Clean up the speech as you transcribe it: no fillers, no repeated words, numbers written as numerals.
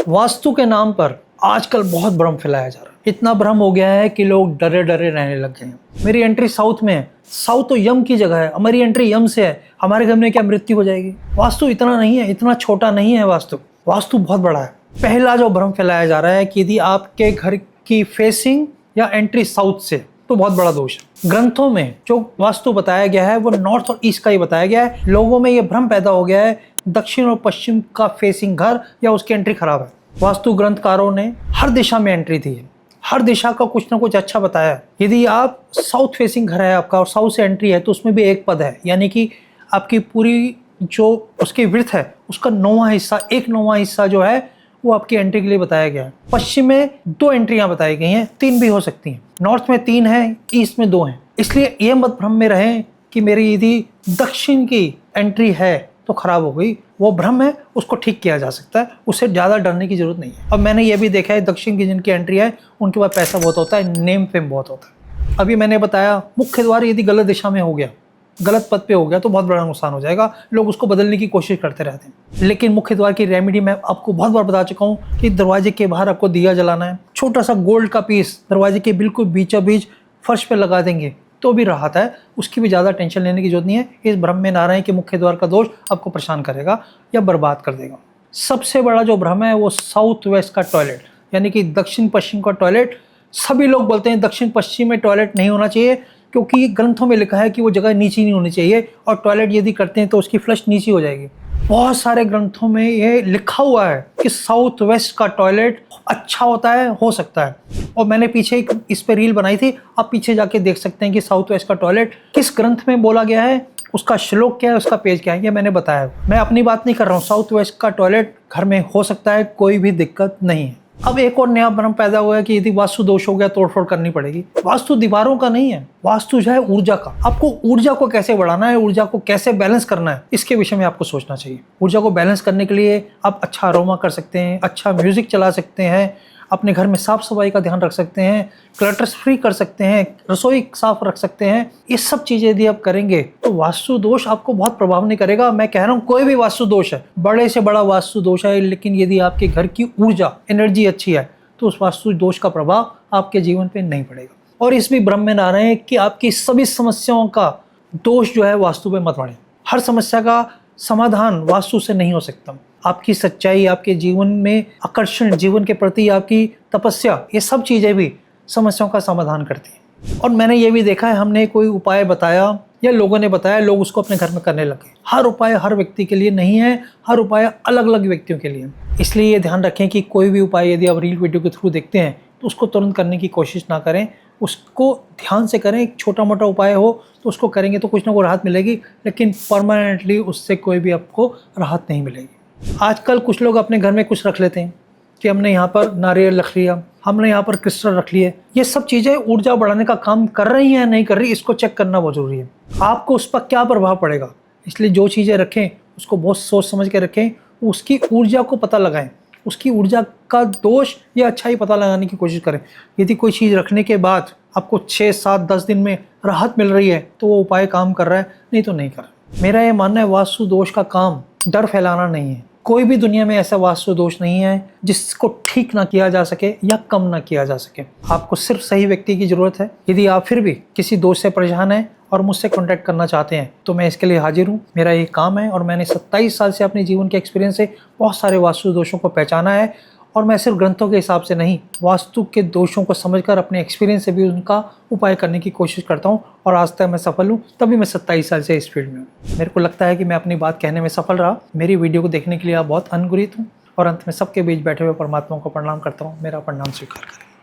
वास्तु के नाम पर आजकल बहुत भ्रम फैलाया जा रहा है। इतना भ्रम हो गया है कि लोग डरे डरे रहने लग गए हैं। मेरी एंट्री साउथ में है, साउथ तो यम की जगह है, हमारी एंट्री यम से है, हमारे घर में क्या मृत्यु हो जाएगी? वास्तु इतना नहीं है, इतना छोटा नहीं है। वास्तु बहुत बड़ा है। पहला जो भ्रम फैलाया जा रहा है कि यदि आपके घर की फेसिंग या एंट्री साउथ से, तो बहुत बड़ा दोष है। ग्रंथों में जो वास्तु बताया गया है वो नॉर्थ और ईस्ट का ही बताया गया है। लोगों में ये भ्रम पैदा हो गया है दक्षिण और पश्चिम का फेसिंग घर या उसकी एंट्री खराब है। वास्तु ग्रंथकारों ने हर दिशा में एंट्री दी है, हर दिशा का कुछ ना कुछ अच्छा बताया है। यदि आप साउथ फेसिंग घर है आपका और साउथ से एंट्री है तो उसमें भी एक पद है, यानी कि आपकी पूरी जो उसकी विड्थ है उसका 9वां हिस्सा, 1/9 हिस्सा जो है वो आपकी एंट्री के लिए बताया गया है। पश्चिम में 2 एंट्रियां बताई गई हैं, 3 भी हो सकती हैं। नॉर्थ में 3 है, ईस्ट में 2 हैं। इसलिए ये मत भ्रम में रहें कि मेरी यदि दक्षिण की एंट्री है तो खराब हो गई। वो भ्रम है, उसको ठीक किया जा सकता है, उससे ज़्यादा डरने की जरूरत नहीं है। अब मैंने ये भी देखा है दक्षिण की जिनकी एंट्री है उनके पास पैसा बहुत होता है, नेम फेम बहुत होता है। अभी मैंने बताया मुख्य द्वार यदि गलत दिशा में हो गया, गलत पद पे हो गया तो बहुत बड़ा नुकसान हो जाएगा। लोग उसको बदलने की कोशिश करते रहते हैं। लेकिन मुख्य द्वार की रेमेडी मैं आपको बहुत बार बता चुका हूँ कि दरवाजे के बाहर आपको दिया जलाना है। छोटा सा गोल्ड का पीस दरवाजे के बिल्कुल बीचों बीच फर्श पे लगा देंगे तो भी राहत है, उसकी भी ज़्यादा टेंशन लेने की जरूरत नहीं है। इस भ्रम में ना रहें कि मुख्य द्वार का दोष आपको परेशान करेगा या बर्बाद कर देगा। सबसे बड़ा जो भ्रम है वो साउथ वेस्ट का टॉयलेट, यानी कि दक्षिण पश्चिम का टॉयलेट। सभी लोग बोलते हैं दक्षिण पश्चिम में टॉयलेट नहीं होना चाहिए क्योंकि ग्रंथों में लिखा है कि वो जगह नीची नहीं होनी चाहिए और टॉयलेट यदि करते हैं तो उसकी फ्लश नीची हो जाएगी। बहुत सारे ग्रंथों में ये लिखा हुआ है कि साउथ वेस्ट का टॉयलेट अच्छा होता है, हो सकता है। और मैंने पीछे इस पे रील बनाई थी, आप पीछे जाके देख सकते हैं कि साउथ वेस्ट का टॉयलेट किस ग्रंथ में बोला गया है, उसका श्लोक क्या है, उसका पेज क्या है, ये मैंने बताया। मैं अपनी बात नहीं कर रहा हूँ, साउथ वेस्ट का टॉयलेट घर में हो सकता है, कोई भी दिक्कत नहीं है। अब एक और नया भ्रम पैदा हुआ है कि यदि वास्तु दोष हो गया तोड़फोड़ करनी पड़ेगी। वास्तु दीवारों का नहीं है, वास्तु जो है ऊर्जा का। आपको ऊर्जा को कैसे बढ़ाना है, ऊर्जा को कैसे बैलेंस करना है, इसके विषय में आपको सोचना चाहिए। ऊर्जा को बैलेंस करने के लिए आप अच्छा अरोमा कर सकते हैं, अच्छा म्यूजिक चला सकते हैं, अपने घर में साफ सफाई का ध्यान रख सकते हैं, क्लटर्स फ्री कर सकते हैं, रसोई साफ रख सकते हैं। ये सब चीजें यदि आप करेंगे तो वास्तु दोष आपको बहुत प्रभाव नहीं करेगा। मैं कह रहा हूँ कोई भी वास्तु दोष है, बड़े से बड़ा वास्तु दोष है, लेकिन यदि आपके घर की ऊर्जा एनर्जी अच्छी है तो उस वास्तु दोष का प्रभाव आपके जीवन पे नहीं पड़ेगा। और इस भी भ्रम में ना रहें कि आपकी सभी समस्याओं का दोष जो है वास्तु पे मत पड़े। हर समस्या का समाधान वास्तु से नहीं हो सकता। आपकी सच्चाई, आपके जीवन में आकर्षण, जीवन के प्रति आपकी तपस्या, ये सब चीजें भी समस्याओं का समाधान करती हैं। और मैंने ये भी देखा है, हमने कोई उपाय बताया या लोगों ने बताया, लोग उसको अपने घर में करने लगे। हर उपाय हर व्यक्ति के लिए नहीं है, हर उपाय अलग अलग व्यक्तियों के लिए। इसलिए ये ध्यान रखें कि कोई भी उपाय यदि आप रील वीडियो के थ्रू देखते हैं तो उसको तुरंत करने की कोशिश ना करें, उसको ध्यान से करें। एक छोटा मोटा उपाय हो तो उसको करेंगे तो कुछ ना कुछ राहत मिलेगी, लेकिन परमानेंटली उससे कोई भी आपको राहत नहीं मिलेगी। आजकल कुछ लोग अपने घर में कुछ रख लेते हैं कि हमने यहाँ पर नारियल रख लिया, हमने यहाँ पर क्रिस्टल रख लिए। ये सब चीज़ें ऊर्जा बढ़ाने का काम कर रही हैं या नहीं कर रही, इसको चेक करना बहुत जरूरी है। आपको उस पर क्या प्रभाव पड़ेगा, इसलिए जो चीज़ें रखें उसको बहुत सोच समझ के रखें, उसकी ऊर्जा को पता लगाएं, उसकी ऊर्जा का दोष या अच्छाई पता लगाने की कोशिश करें। यदि कोई चीज़ रखने के बाद आपको 6, 7, 10 दिन में राहत मिल रही है तो वो उपाय काम कर रहा है, नहीं तो नहीं कर रहा। मेरा ये मानना है वास्तु दोष का काम डर फैलाना नहीं है। कोई भी दुनिया में ऐसा वास्तु दोष नहीं है जिसको ठीक ना किया जा सके या कम ना किया जा सके। आपको सिर्फ सही व्यक्ति की जरूरत है। यदि आप फिर भी किसी दोष से परेशान हैं और मुझसे कांटेक्ट करना चाहते हैं तो मैं इसके लिए हाजिर हूँ। मेरा ये काम है और मैंने 27 साल से अपने जीवन के एक्सपीरियंस से बहुत सारे वास्तु दोषों को पहचाना है। और मैं सिर्फ ग्रंथों के हिसाब से नहीं, वास्तु के दोषों को समझकर अपने एक्सपीरियंस से भी उनका उपाय करने की कोशिश करता हूँ और आज तक मैं सफल हूँ। तभी मैं 27 साल से इस फील्ड में हूँ। मेरे को लगता है कि मैं अपनी बात कहने में सफल रहा। मेरी वीडियो को देखने के लिए आप बहुत अनुग्रहित हूँ और अंत में सबके बीच बैठे हुए परमात्मा को प्रणाम करता हूँ। मेरा प्रणाम स्वीकार करें।